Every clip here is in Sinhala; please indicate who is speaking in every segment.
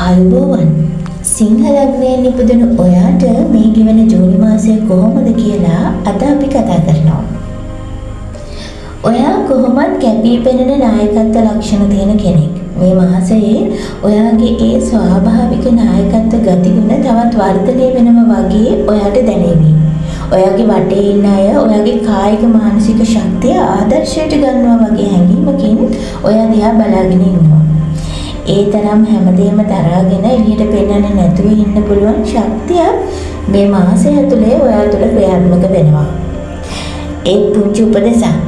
Speaker 1: ආයුබෝවන් සිංහල ලග්නයෙන් නිපදුණු ඔයාට මේ ගෙවන ජූනි මාසය කොහොමද කියලා අද අපි කතා කරනවා. ඔයා කොහොමත් කැපී පෙනෙන නායකත්ව ලක්ෂණ තියෙන කෙනෙක්. මේ මාසයේ ඔයාගේ ඒ ස්වාභාවික නායකත්ව ගතිගුණ තවත් වර්ධනය වෙනවා වගේ ඔයාට දැනෙවි. ඔයාගේ වටේ ඉන්න අය ඔයාගේ කායික මානසික ශක්තිය ආදර්ශයට ගන්නවා වගේ හැඟීමකින් ඔයා දිහා බලාගෙන ඉන්නවා. ඒ තරම් හැමදේම දරාගෙන එළියට පෙන්නන්නේ නැතුව ඉන්න පුළුවන් ශක්තිය මේ මාසය ඇතුලේ ඔයා තුළ ක්‍රියාත්මක වෙනවා. ඒ පුංචි උපදේශක්.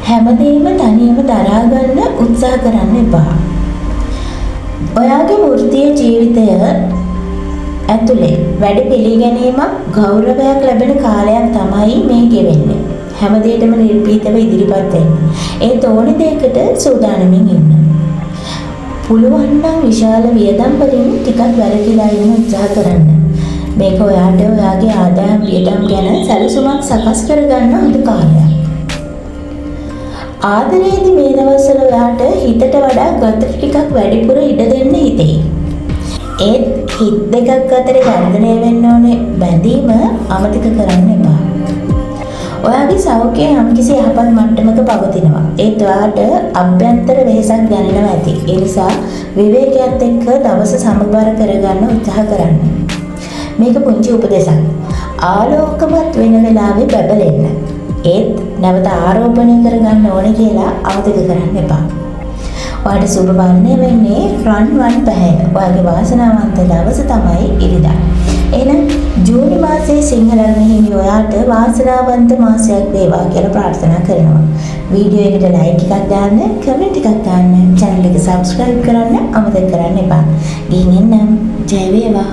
Speaker 1: හැමදේම තනියම දරා ගන්න උත්සාහ කරන්න එපා. ඔයාගේ වෘත්තීය ජීවිතය ඇතුලේ වැඩ පිළිගැනීමක් ගෞරවයක් ලැබෙන කාලයක් තමයි මේ ගෙවෙන්නේ. හැමදේටම නිර්භීතව ඉදිරිපත් වෙන්න. ඒ තෝරන දෙයකට සූදානමින් ඉන්න. පුළුවන් නම් විශාල වියදම් වලින් ටිකක් වැළකීලා ඉන්න උත්සාහ කරන්න. මේක ඔයාට ඔයාගේ ආදායම් වියදම් ගැන සැලසුමක් සකස් කරගන්න හොඳ කාලයක්. ආදරයේදී මේ දවස්වල ඔයාට හිතට වඩා ගතට ටිකක් වැඩිපුර ඉඩ දෙන්න හිතෙයි. ඒත් හිත දෙකක් අතර වර්ධනය වෙන්න ඕනේ බැඳීම අමතක කරන්න එපා. ඔයාගේ සෞඛ්‍යය යම්කිසි යහපත් මට්ටමක පවතිනවා. ඒත් ඔයාට අභ්‍යන්තර වෙහෙසක් දැනෙනවා ඇති. ඒ නිසා විවේකයත් එක්ක දවස සමබර කරගන්න උත්සාහ කරන්න. මේක පුංචි උපදේශයක්. ආලෝකමත් වෙන වෙලාවේ බබලෙන්න. ඒත් නැවත ආරෝපණය කරගන්න ඕනේ කියලා අමතක කරන්න එපා. ඔයාට සුබ වර්ණය වෙන්නේ රන් වන් පැහැය. ඔයාගේ වාසනාවන්ත දවස තමයි ඉරිදා. එහෙනම් ජූනි මාසයේ සිංහල ලග්නයේ ඔයාට වාසනාවන්ත මාසයක් වේවා කියලා ප්‍රාර්ථනා කරනවා. වීඩියෝ එකට ලයික් එකක් දාන්න, කමෙන්ට් එකක් දාන්න, channel එක subscribe කරන්න අමතක කරන්න එපා. ගිහින් එන්නම්. ජය වේවා.